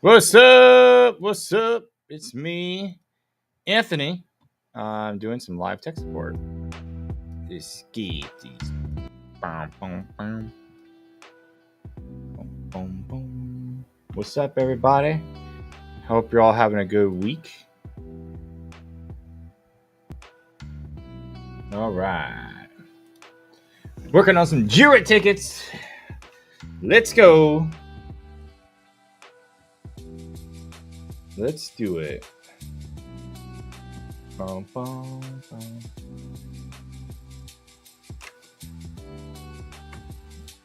What's up? What's up? It's me, Anthony. I'm doing some live tech support. This skip these. Boom, boom, boom. Boom, boom, boom. What's up, everybody? Hope you're all having a good week. All right. Working on some Jira tickets. Let's go. Let's do it. Boom, boom, boom.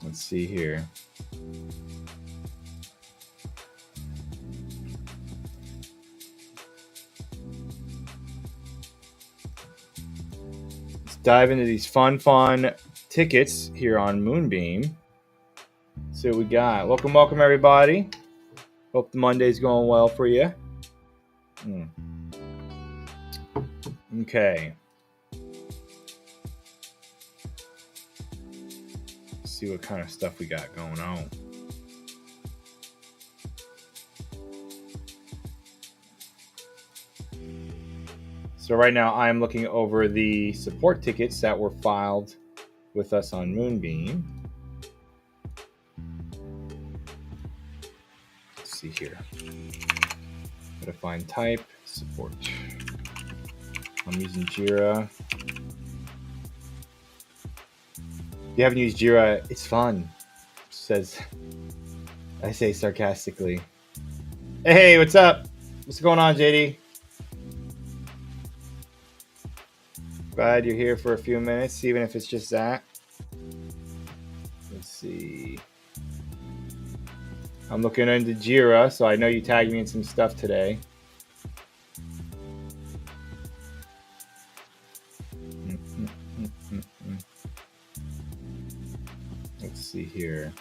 Let's see here. Let's dive into these fun tickets here on Moonbeam. See what we got. Welcome, everybody. Hope the Monday's going well for you. Okay. Let's see what kind of stuff we got going on. So right now I'm looking over the support tickets that were filed with us on Moonbeam. Let's see here. Gotta find type, support. I'm using Jira. If you haven't used Jira, it's fun, says, I say sarcastically. Hey, what's up? What's going on, JD? Glad you're here for a few minutes, even if it's just that. Let's see. I'm looking into Jira, so I know you tagged me in some stuff today. Let's see here.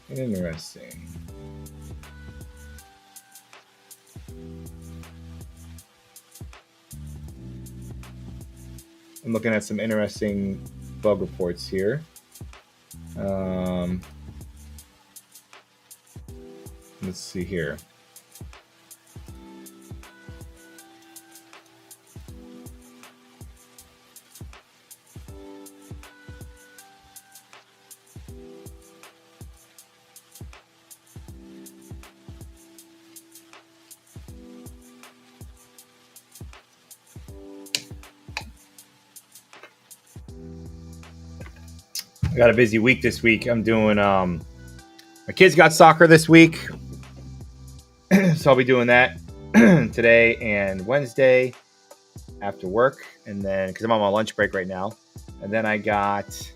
Interesting. I'm looking at some interesting bug reports here. Let's see here. I got a busy week this week. I'm doing, my kids got soccer this week. So I'll be doing that today and Wednesday after work. And then, because I'm on my lunch break right now. And then I got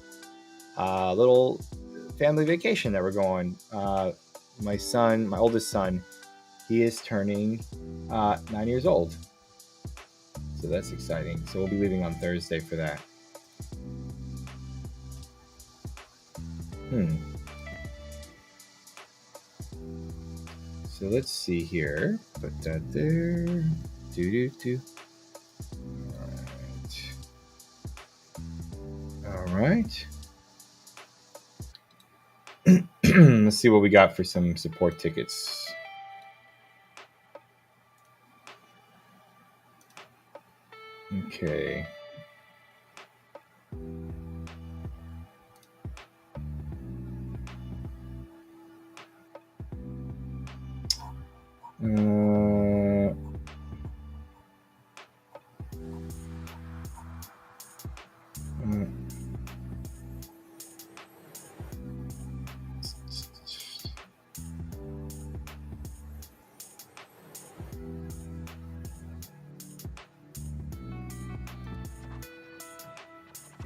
a little family vacation that we're going. My son, my oldest son, he is turning 9 years old. So that's exciting. So we'll be leaving on Thursday for that. So let's see here. Put that there. All right. Let's see what we got for some support tickets. Okay.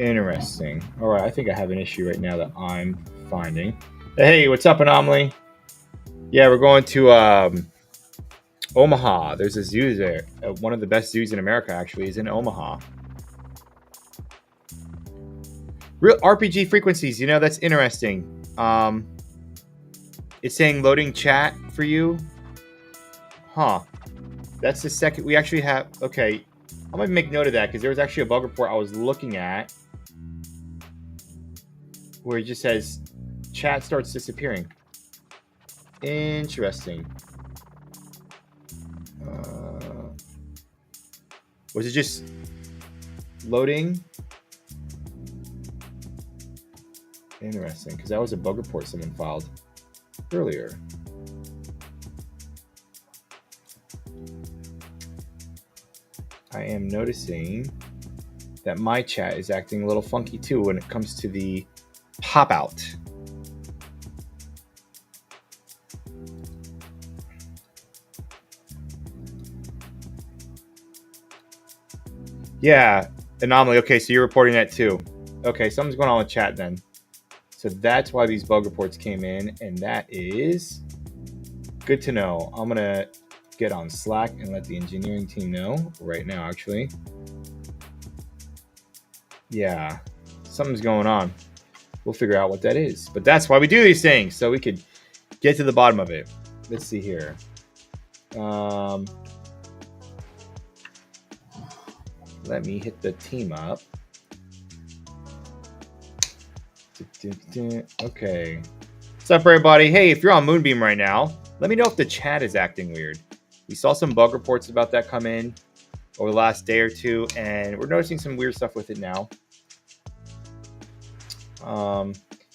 Interesting. All right, I think I have an issue right now that I'm finding. Hey, what's up, Anomaly? Yeah, we're going to Omaha. There's a zoo there. One of the best zoos in America, actually, is in Omaha. Real RPG frequencies. You know, that's interesting. It's saying loading chat for you. Huh. That's the second. We actually have. Okay. I'm going to make note of that because there was actually a bug report I was looking at where it just says chat starts disappearing. Interesting. Was it just loading? Interesting, because that was a bug report someone filed earlier. I am noticing that my chat is acting a little funky too when it comes to the pop out. Yeah, anomaly. Okay, so you're reporting that too. Okay, something's going on with chat then. So that's why these bug reports came in, and that is good to know. I'm gonna get on Slack and let the engineering team know right now, actually. Yeah, something's going on. We'll figure out what that is. But that's why we do these things, so we could get to the bottom of it. Let's see here. Let me hit the team up. Okay. What's up, everybody? Hey, if you're on Moonbeam right now, let me know if the chat is acting weird. We saw some bug reports about that come in over the last day or two, and we're noticing some weird stuff with it now.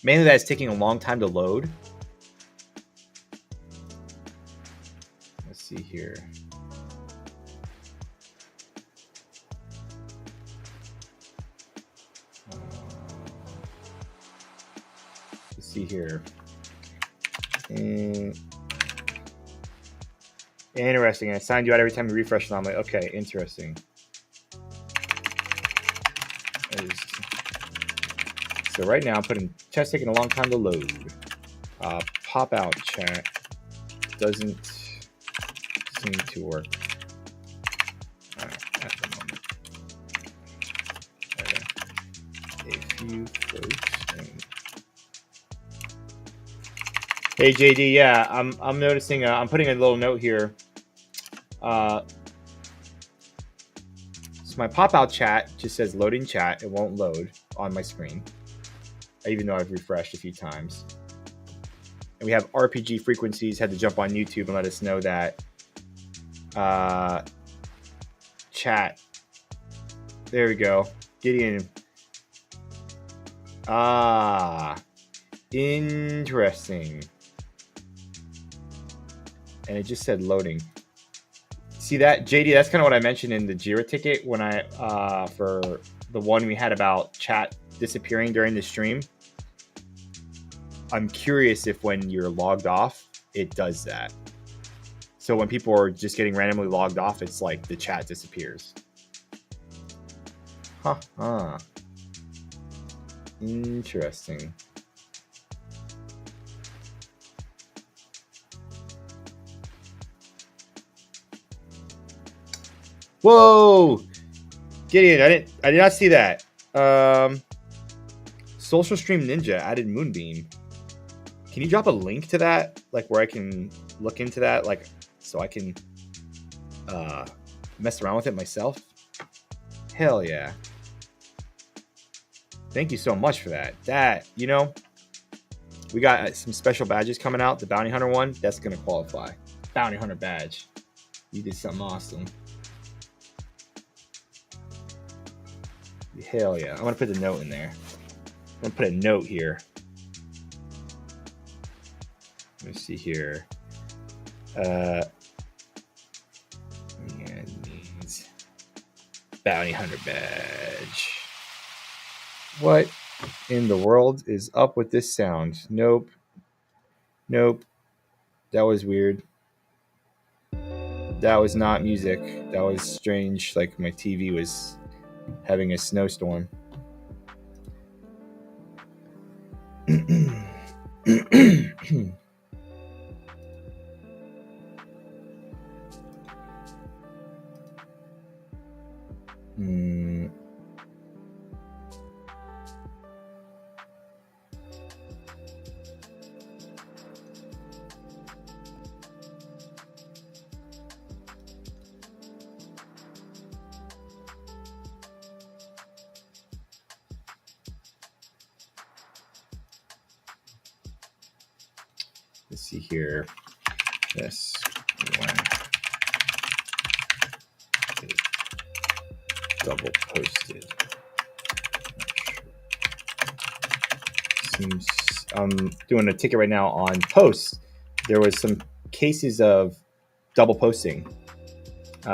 Mainly that it's taking a long time to load. Let's see here. Let's see here. Interesting. I signed you out every time you refresh an omelet. Okay, interesting. So right now I'm putting chat's taking a long time to load. Pop out chat doesn't seem to work at the moment. A few folks. Hey JD, yeah, I'm noticing. I'm putting a little note here. So my pop-out chat just says loading chat. It won't load on my screen, even though I've refreshed a few times. And we have RPG frequencies. Had to jump on YouTube and let us know that chat. There we go. Gideon. Interesting. And it just said loading. See that, JD? That's kind of what I mentioned in the Jira ticket when I for the one we had about chat disappearing during the stream. I'm curious if when you're logged off, it does that. So when people are just getting randomly logged off, it's like the chat disappears. Huh. Interesting. Whoa, Gideon! I did not see that. Social Stream Ninja added Moonbeam. Can you drop a link to that, like where I can look into that, like so I can mess around with it myself? Hell yeah! Thank you so much for that. That, you know, we got some special badges coming out. The Bounty Hunter one, that's gonna qualify. Bounty Hunter badge. You did something awesome. Hell yeah. I'm going to put the note in there. I'm going to put a note here. Let's see here. Bounty Hunter badge. What in the world is up with this sound? Nope. That was weird. That was not music. That was strange. Like my TV was having a snowstorm. Let's see here. This one is double posted. Seems I'm doing a ticket right now on posts. There was some cases of double posting.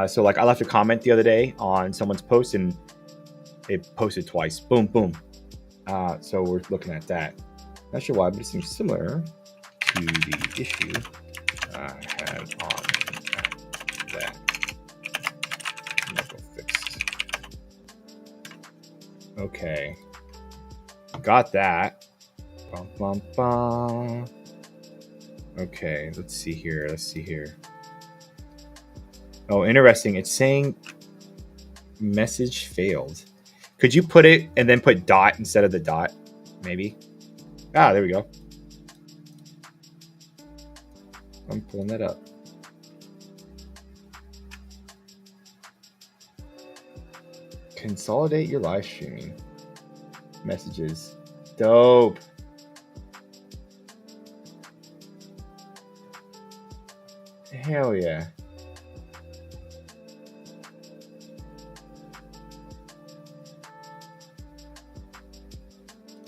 So like I left a comment the other day on someone's post and it posted twice. Boom, boom. So we're looking at that. Not sure why, but it seems similar to the issue I had on that. Local fixed. Okay. Got that. Bum, bum, bum. Okay, let's see here. Oh, interesting. It's saying message failed. Could you put it and then put dot instead of the dot? Maybe. Ah, there we go. I'm pulling that up. Consolidate your live streaming messages. Dope. Hell yeah.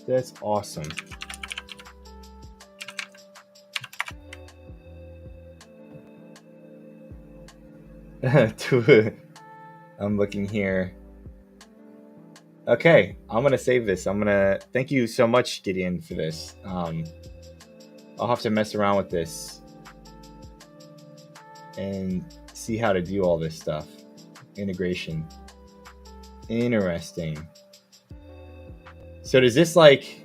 That's awesome. I'm looking here. Okay, I'm gonna save this. Thank you so much, Gideon, for this. I'll have to mess around with this and see how to do all this stuff. Integration. Interesting. So does this like...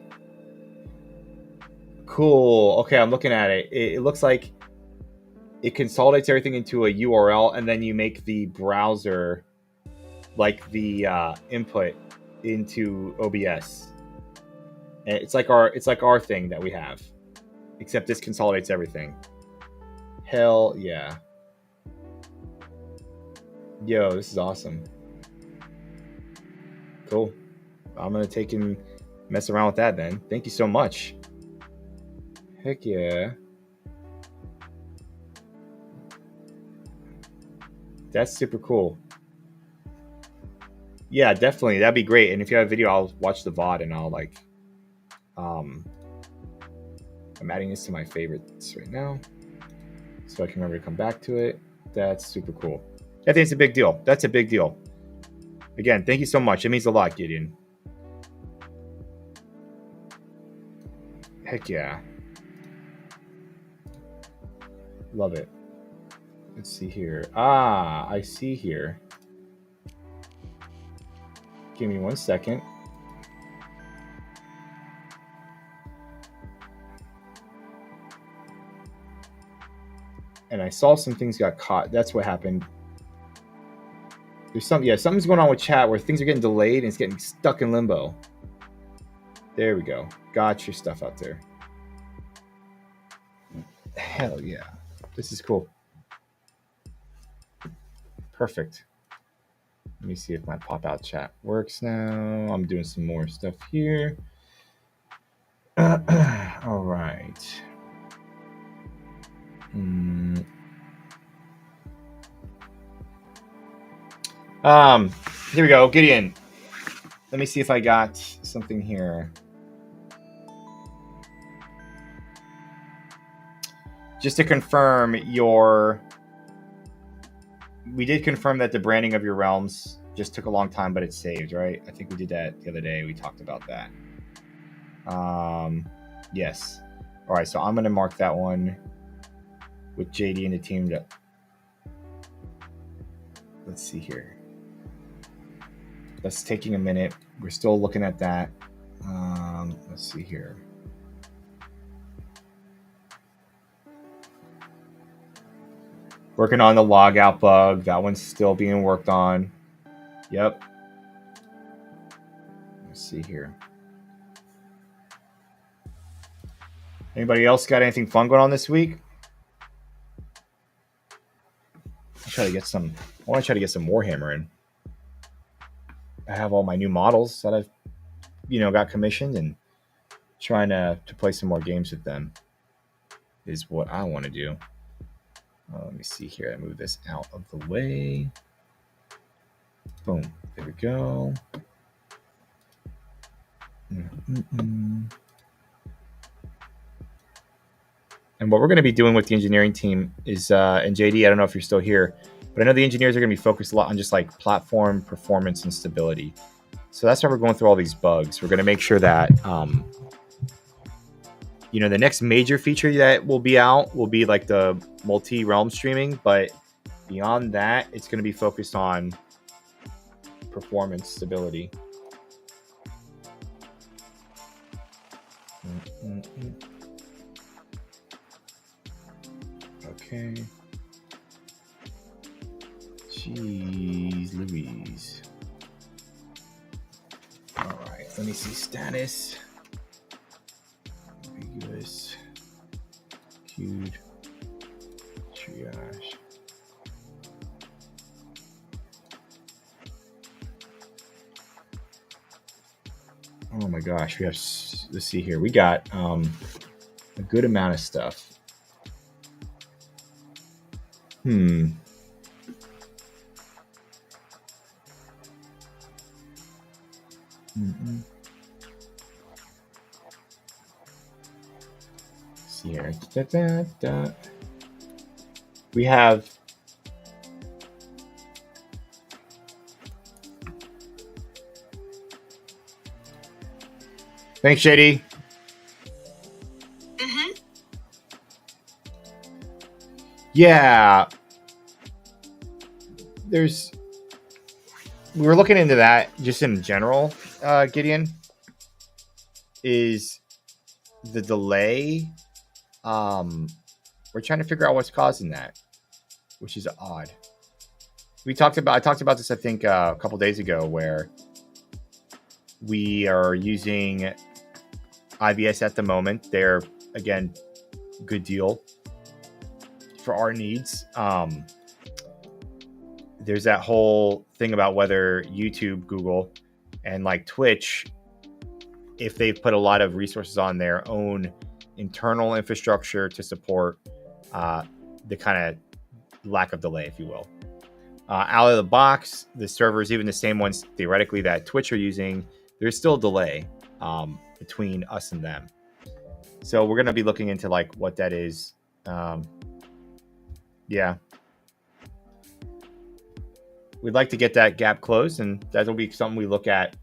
Cool. Okay, I'm looking at it. It looks like it consolidates everything into a URL, and then you make the browser like the input into OBS. And it's like our thing that we have, except this consolidates everything. Hell yeah. Yo, this is awesome. Cool. I'm gonna take and mess around with that then. Thank you so much. Heck yeah. That's super cool. Yeah, definitely. That'd be great. And if you have a video, I'll watch the VOD and I'll like... I'm adding this to my favorites right now so I can remember to come back to it. That's super cool. I think it's a big deal. That's a big deal. Again, thank you so much. It means a lot, Gideon. Heck yeah. Love it. Let's see here. Ah, I see here. Give me 1 second. And I saw some things got caught. That's what happened. There's something's going on with chat where things are getting delayed and it's getting stuck in limbo. There we go. Got your stuff out there. Hell yeah. This is cool. Perfect. Let me see if my pop-out chat works now. I'm doing some more stuff here. All right. Here we go. Gideon. Let me see if I got something here. Just to confirm we did confirm that the branding of your realms just took a long time, but it's saved, right? I think we did that the other day. We talked about that. Yes. All right, so I'm going to mark that one with JD and the team. Let's see here. That's taking a minute. We're still looking at that. Let's see here. Working on the logout bug. That one's still being worked on. Yep. Let's see here. Anybody else got anything fun going on this week? I want to try to get some Warhammer in. I have all my new models that I've, got commissioned, and trying to play some more games with them is what I want to do. Let me see here. I move this out of the way. Boom. There we go. And what we're going to be doing with the engineering team is, and JD, I don't know if you're still here, but I know the engineers are going to be focused a lot on just like platform performance and stability. So that's why we're going through all these bugs. We're going to make sure that, the next major feature that will be out will be like the multi-realm streaming. But beyond that, it's going to be focused on performance stability. Okay. Jeez Louise. All right, let me see status. Ambiguous. Queued. Triage. Oh my gosh, we have, let's see here. We got a good amount of stuff. Mm-mm. See here. We have thanks, JD. Yeah. We were looking into that just in general, Gideon. Is the delay, we're trying to figure out what's causing that, which is odd. I talked about this, I think, a couple days ago, where we are using IBS at the moment. They're, again, good deal for our needs. There's that whole thing about whether YouTube, Google, and like Twitch, if they've put a lot of resources on their own internal infrastructure to support the kind of lack of delay, if you will. Out of the box, the servers, even the same ones theoretically that Twitch are using, there's still a delay between us and them. So we're going to be looking into like what that is. Yeah. We'd like to get that gap closed, and that'll be something we look at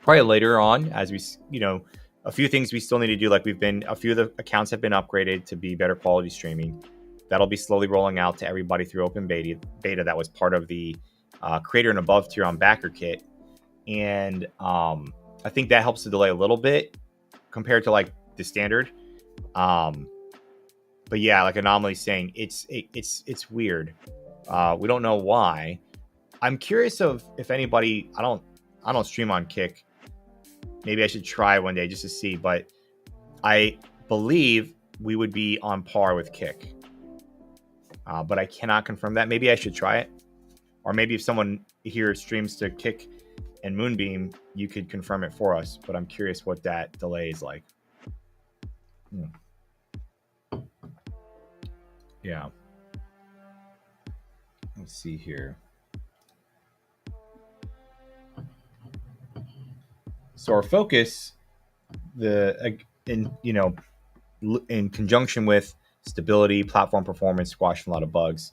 probably later on as we, a few things we still need to do. Like a few of the accounts have been upgraded to be better quality streaming. That'll be slowly rolling out to everybody through open beta. That was part of the creator and above tier on backer kit. And I think that helps to delay a little bit compared to like the standard. But yeah, like Anomaly's saying, it's weird. We don't know why. I'm curious if anybody, I don't stream on Kick. Maybe I should try one day just to see, but I believe we would be on par with Kick. But I cannot confirm that. Maybe I should try it. Or maybe if someone here streams to Kick and Moonbeam, you could confirm it for us. But I'm curious what that delay is like. Yeah. Let's see here. So our focus, in conjunction with stability, platform performance, squashing a lot of bugs,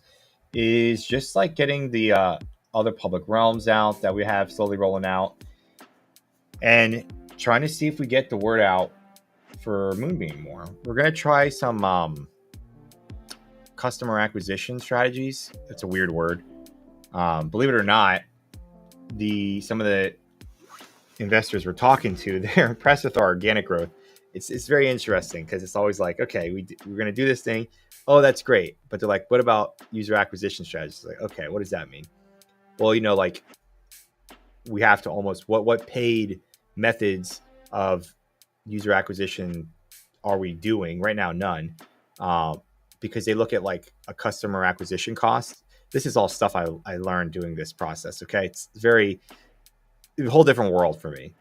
is just like getting the other public realms out that we have slowly rolling out, and trying to see if we get the word out for Moonbeam more. We're gonna try some customer acquisition strategies. That's a weird word. Believe it or not, some of the investors we're talking to, they're impressed with our organic growth. It's very interesting because it's always like, okay, we're going to do this thing. Oh, that's great. But they're like, what about user acquisition strategies? Like, okay, what does that mean? Well, like we have to almost what paid methods of user acquisition are we doing right now? None, because they look at like a customer acquisition cost. This is all stuff I learned doing this process. Okay, it's a whole different world for me.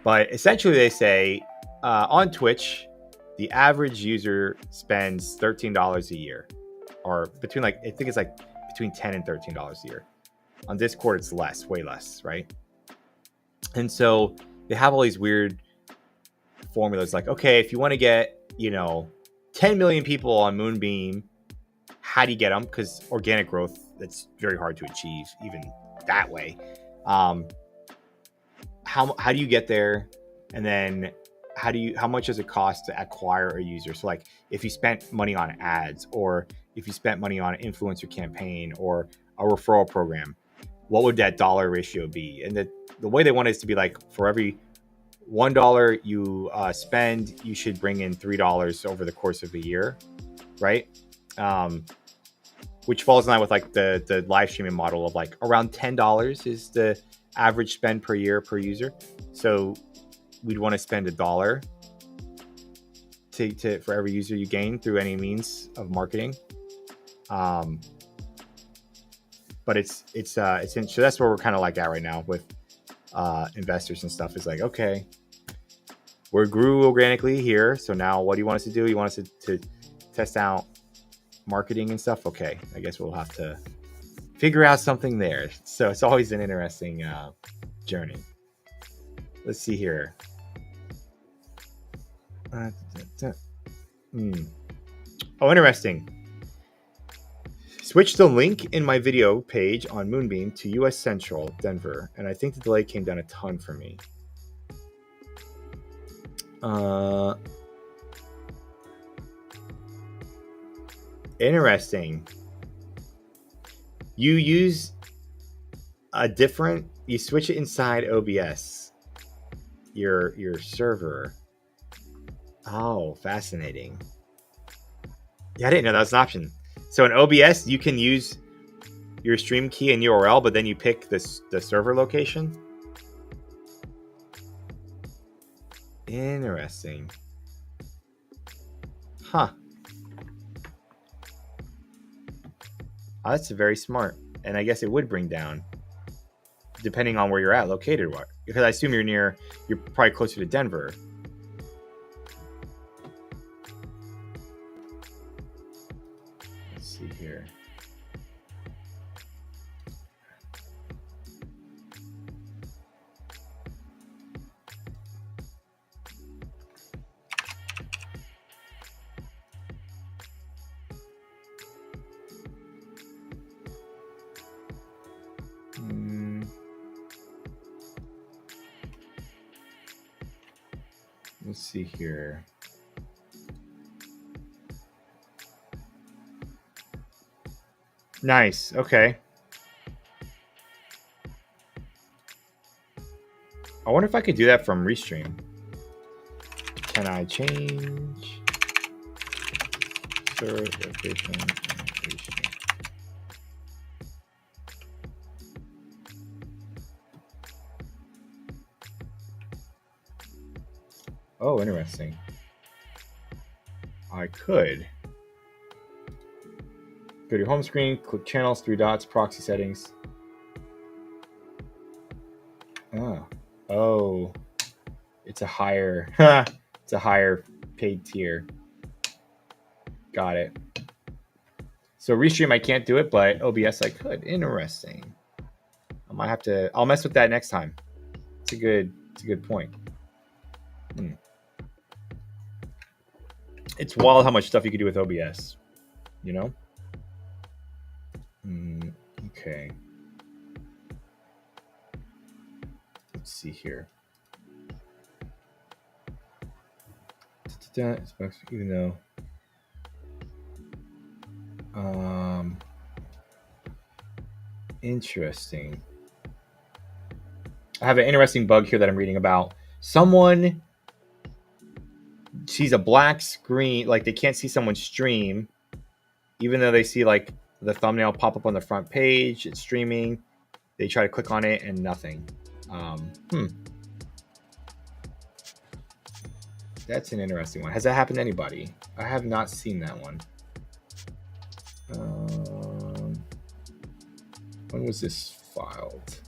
But essentially, they say on Twitch, the average user spends $13 a year, or between I think it's like between $10 and $13 a year. On Discord, it's less, way less, right? And so they have all these weird formulas like, okay, if you want to get 10 million people on Moonbeam, how do you get them? Because organic growth, that's very hard to achieve even that way. How do you get there? And then how much does it cost to acquire a user? So like if you spent money on ads, or if you spent money on an influencer campaign or a referral program, what would that dollar ratio be? And the way they want it is to be like, for every $1 you spend, you should bring in $3 over the course of a year, right? Which falls in line with like the live streaming model of like around $10 is the average spend per year per user. So we'd want to spend $1 to for every user you gain through any means of marketing. But it's so that's where we're kind of like at right now with investors and stuff. Is like, okay, we grew organically here, so now what do you want us to do? You want us to test out marketing and stuff? Okay, I guess we'll have to figure out something there. So it's always an interesting journey. Let's see here. Oh, interesting. Switched the link in my video page on Moonbeam to US Central, Denver, and I think the delay came down a ton for me. Interesting. You switch it inside OBS, your server. Oh, fascinating. Yeah, I didn't know that was an option. So in OBS, you can use your stream key and URL, but then you pick the server location. Interesting. Huh. Oh, that's very smart. And I guess it would bring down, depending on where you're at, located. Because I assume you're probably closer to Denver. Let's see here. Let's see here. Nice. Okay. I wonder if I could do that from Restream. Can I change server location and Restream? Oh, interesting. I could go to your home screen, click channels, 3 dots, proxy settings. Oh, it's a higher paid tier. Got it. So Restream I can't do it, but OBS I could. Interesting. I might have to. I'll mess with that next time. It's a good point. It's wild how much stuff you can do with OBS. You know. Okay. Let's see here. Even though. Interesting. I have an interesting bug here that I'm reading about. Someone sees a black screen, like they can't see someone's stream, even though they see like the thumbnail pop up on the front page. It's streaming. They try to click on it and nothing. That's an interesting one. Has that happened to anybody? I have not seen that one. When was this filed?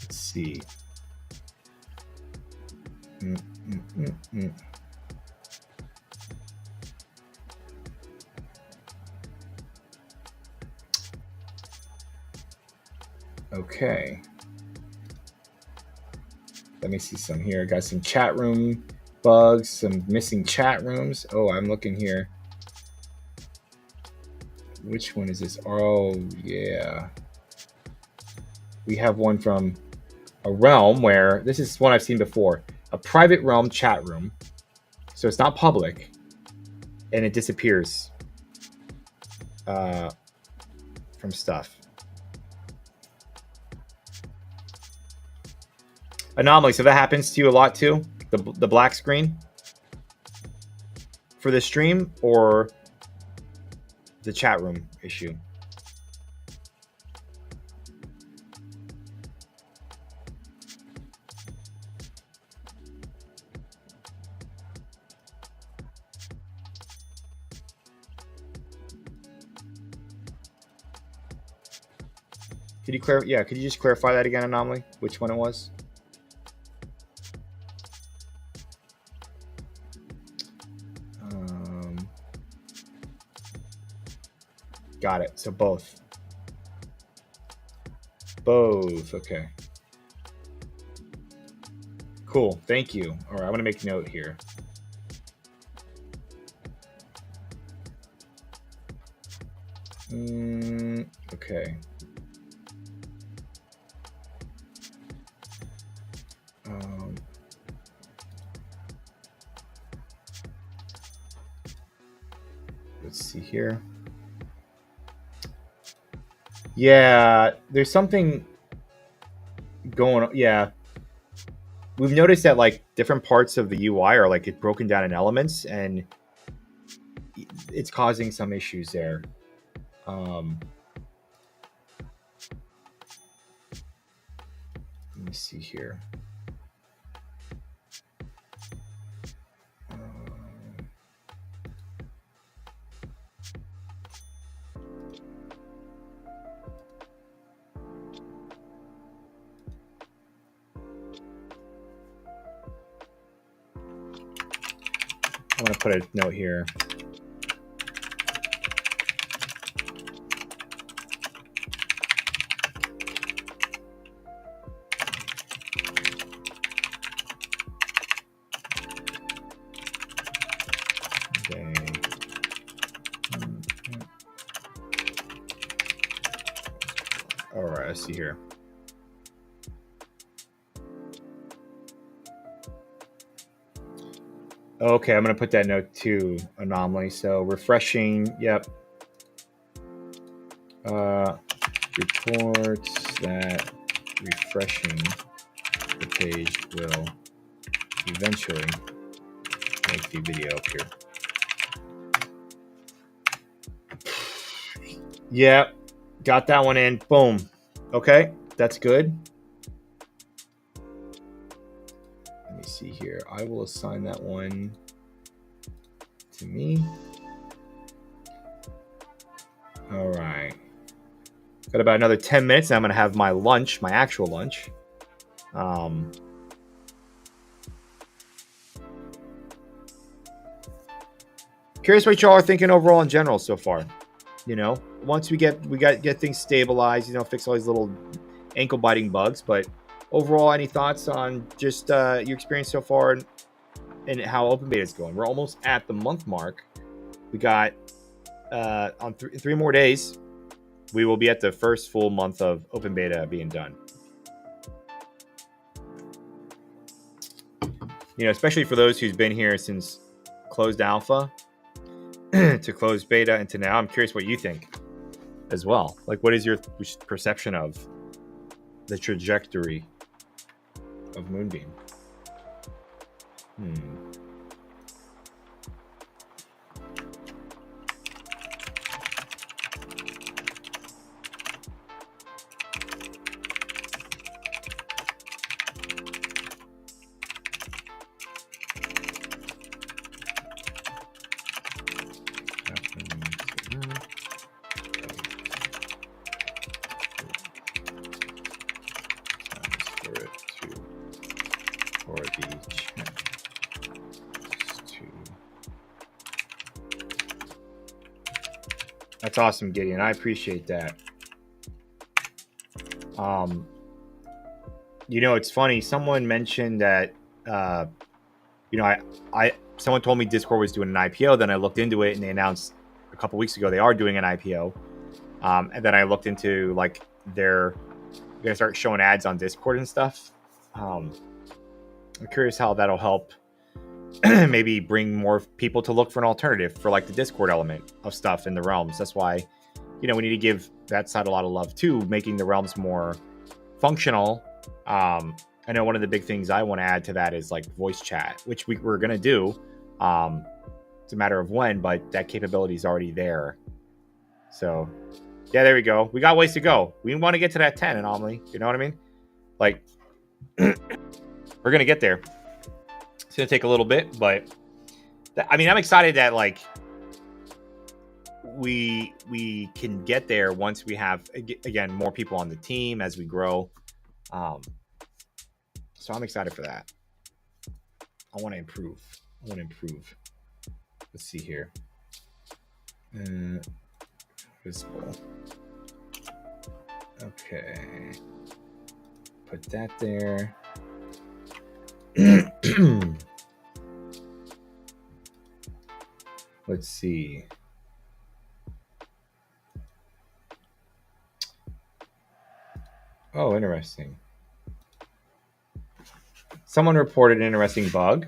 Let's see. Okay. Let me see some here. Got some chat room bugs, some missing chat rooms. Oh, I'm looking here. Which one is this? Oh, yeah. We have one from a realm where, this is one I've seen before, a private realm chat room. So it's not public, and it disappears from stuff. Anomaly. So that happens to you a lot too? The black screen for the stream or the chat room issue? Could you clarify? Yeah, could you just clarify that again, Anomaly? Which one it was? Got it. So both. Both. Okay. Cool. Thank you. All right. I'm going to make a note here. Okay. Let's see here. Yeah, there's something going on. Yeah. We've noticed that like different parts of the UI are like broken down in elements, and it's causing some issues there. Let me see here. I'm going to put a note here. Okay. All right, let's see here. Okay, I'm going to put that note too, Anomaly. So refreshing, yep. Reports that refreshing the page will eventually make the video appear. Yep, got that one in. Boom. Okay, that's good. Let me see here. I will assign that one to me. All right. Got about another 10 minutes, and I'm going to have my lunch, my actual lunch. Curious what y'all are thinking overall in general so far. You know, once we get things stabilized, you know, fix all these little ankle biting bugs. But overall, any thoughts on just your experience so far and how open beta is going? We're almost at the month mark. We got on 3 more days, we will be at the first full month of open beta being done. You know, especially for those who's been here since closed alpha to closed beta and to now. I'm curious what you think as well. Like, what is your perception of the trajectory of Moonbeam. That's awesome, Gideon. I appreciate that. You know, it's funny. Someone mentioned that, you know, someone told me Discord was doing an IPO. Then I looked into it, and they announced a couple weeks ago they are doing an IPO. And then I looked into like they're gonna start showing ads on Discord and stuff. I'm curious how that'll help. Maybe bring more people to look for an alternative for like the Discord element of stuff in the realms. That's why, you know, we need to give that side a lot of love too, making the realms more functional. I know one of the big things I want to add to that is like voice chat, which we're going to do. It's a matter of when, but that capability is already there. So yeah, there we go. We got ways to go. We want to get to that 10 anomaly. You know what I mean? Like we're going to get there. It's going to take a little bit, but I mean, I'm excited that like we can get there once we have, again, more people on the team as we grow. So I'm excited for that. I want to improve. Let's see here. Visible. Okay. Put that there. Let's see. Oh, interesting. Someone reported an interesting bug.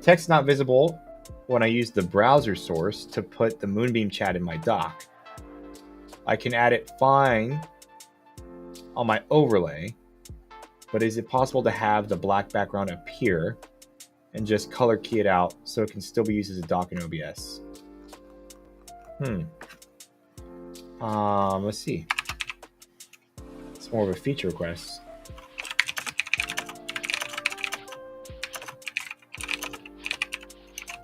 Text not visible when I use the browser source to put the Moonbeam chat in my dock. I can add it fine on my overlay, but is it possible to have the black background appear and just color key it out so it can still be used as a dock in OBS? Let's see. It's more of a feature request.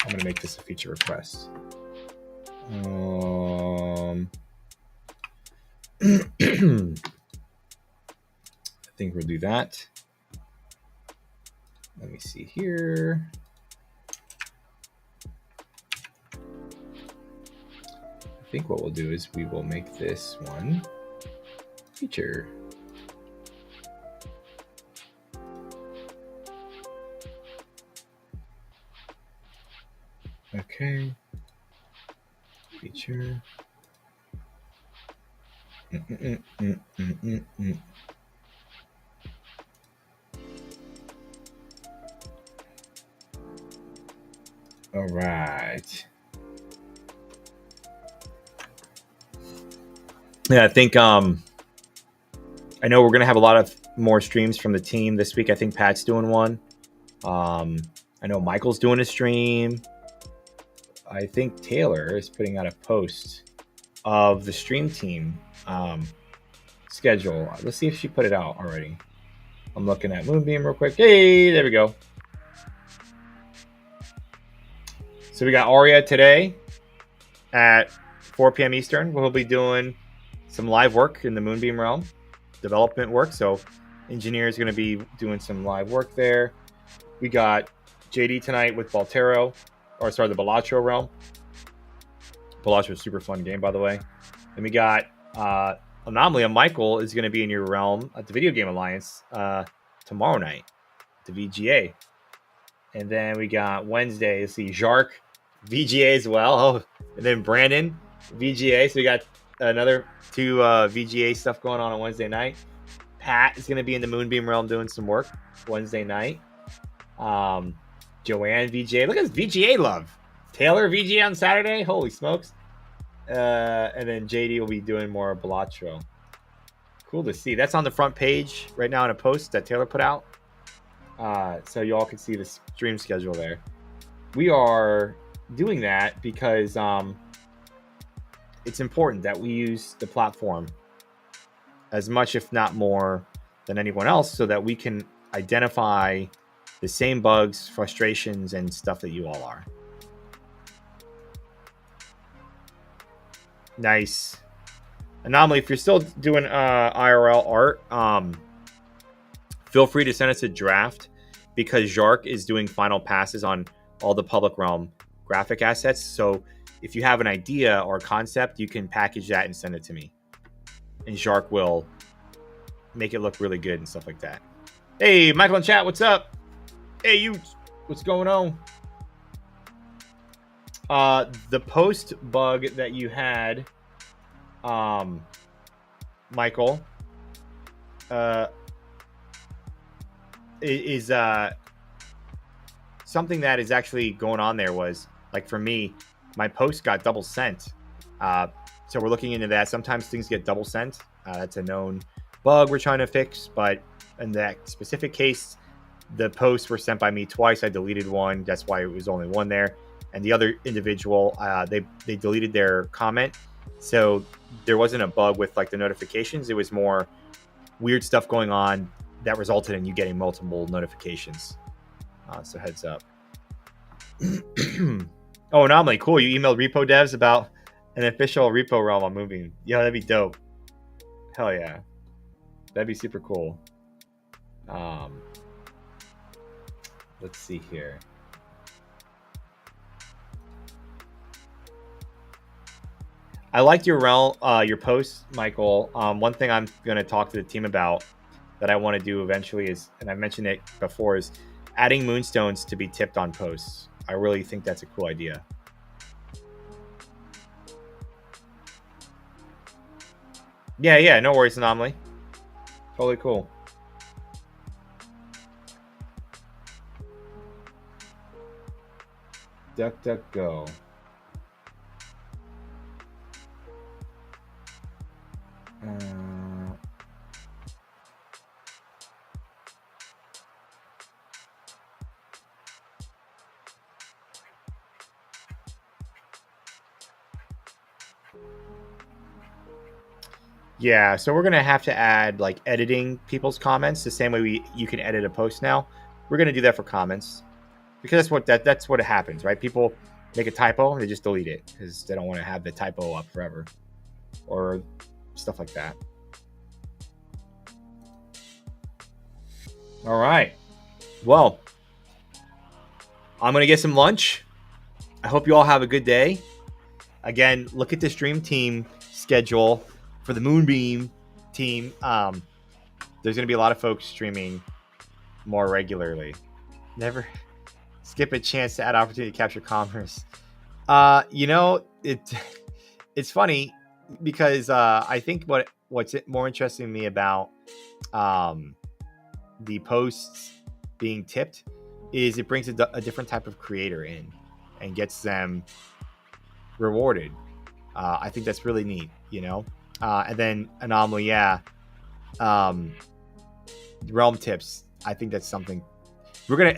I'm gonna make this a feature request. I think we'll do that. Let me see here. I think what we'll do is we will make this one feature. Okay. Feature. All right. Yeah, I think I know we're gonna have a lot of more streams from the team this week. I think Pat's doing one. I know Michael's doing a stream. I think Taylor is putting out a post of the stream team schedule. Let's see if she put it out already. I'm looking at Moonbeam real quick. Hey, there we go. So we got Aria today at 4 p.m. Eastern. We'll be doing some live work in the Moonbeam realm, development work. So engineer is going to be doing some live work there. We got JD tonight with Baltero, or sorry, the Balatro realm. Balatro is a super fun game, by the way. Then we got Anomaly. Michael is going to be in your realm at the Video Game Alliance tomorrow night, the VGA. And then we got Wednesday, let's see, Jark, VGA as well. Oh, and then Brandon, VGA. So we got another 2 VGA stuff going on Wednesday night. Pat is going to be in the Moonbeam realm doing some work Wednesday night. Joanne, VGA. Look at this VGA love. Taylor, VGA on Saturday. Holy smokes. And then JD will be doing more Balatro. Cool to see. That's on the front page right now in a post that Taylor put out. so you all can see the stream schedule there. We are doing that because it's important that we use the platform as much, if not more, than anyone else, so that we can identify the same bugs, frustrations, and stuff that you all are. Nice. Anomaly, if you're still doing IRL art, feel free to send us a draft, because Jark is doing final passes on all the public realm graphic assets. So if you have an idea or a concept, you can package that and send it to me. And Jark will make it look really good and stuff like that. Hey, Michael in chat, what's up? Hey, you, what's going on? The post bug that you had, Michael, is something that is actually going on there. Was like, for me, my post got double sent. So we're looking into that. Sometimes things get double sent. That's a known bug we're trying to fix, but in that specific case, the posts were sent by me twice. I deleted one. That's why it was only one there. And the other individual, they deleted their comment. So there wasn't a bug with like the notifications. It was more weird stuff going on that resulted in you getting multiple notifications. So heads up. Oh, Anomaly, cool. You emailed repo devs about an official repo realm on Moonbeam. Yeah, that'd be dope. Hell yeah. That'd be super cool. Let's see here. I liked your post, Michael. One thing I'm going to talk to the team about that I want to do eventually is, and I mentioned it before, is adding moonstones to be tipped on posts. I really think that's a cool idea. Yeah, no worries, Anomaly. Totally cool. DuckDuckGo. Yeah, so we're gonna have to add like editing people's comments the same way you can edit a post now. We're gonna do that for comments, because that's what happens, right? People make a typo and they just delete it because they don't want to have the typo up forever, or stuff like that. All right. Well, I'm gonna get some lunch. I hope you all have a good day. Again, look at the stream team schedule for the Moonbeam team. There's going to be a lot of folks streaming more regularly. Never skip a chance to add opportunity to capture commerce. It's funny because I think what's more interesting to me about the posts being tipped is it brings a different type of creator in and gets them rewarded. I think that's really neat, and then Anomaly, realm tips. I think that's something we're gonna,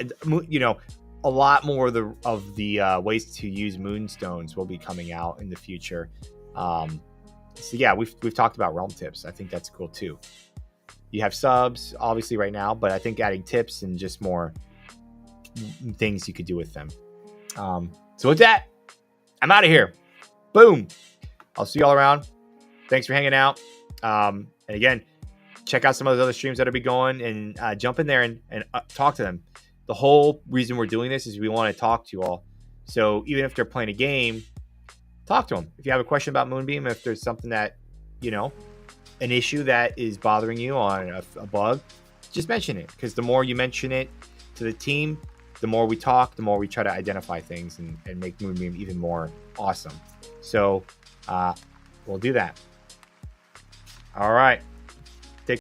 a lot more of the ways to use moonstones will be coming out in the future. So yeah, we've talked about realm tips. I think that's cool too. You have subs obviously right now, but I think adding tips and just more things you could do with them. So with that, I'm out of here. Boom. I'll see you all around. Thanks for hanging out. And again, check out some of those other streams that'll be going, and jump in there and talk to them. The whole reason we're doing this is we want to talk to you all. So even if they're playing a game, talk to them. If you have a question about Moonbeam, if there's something that, an issue that is bothering you on a bug, just mention it. Because the more you mention it to the team, the more we talk, the more we try to identify things and make Moonbeam even more awesome. So we'll do that. All right.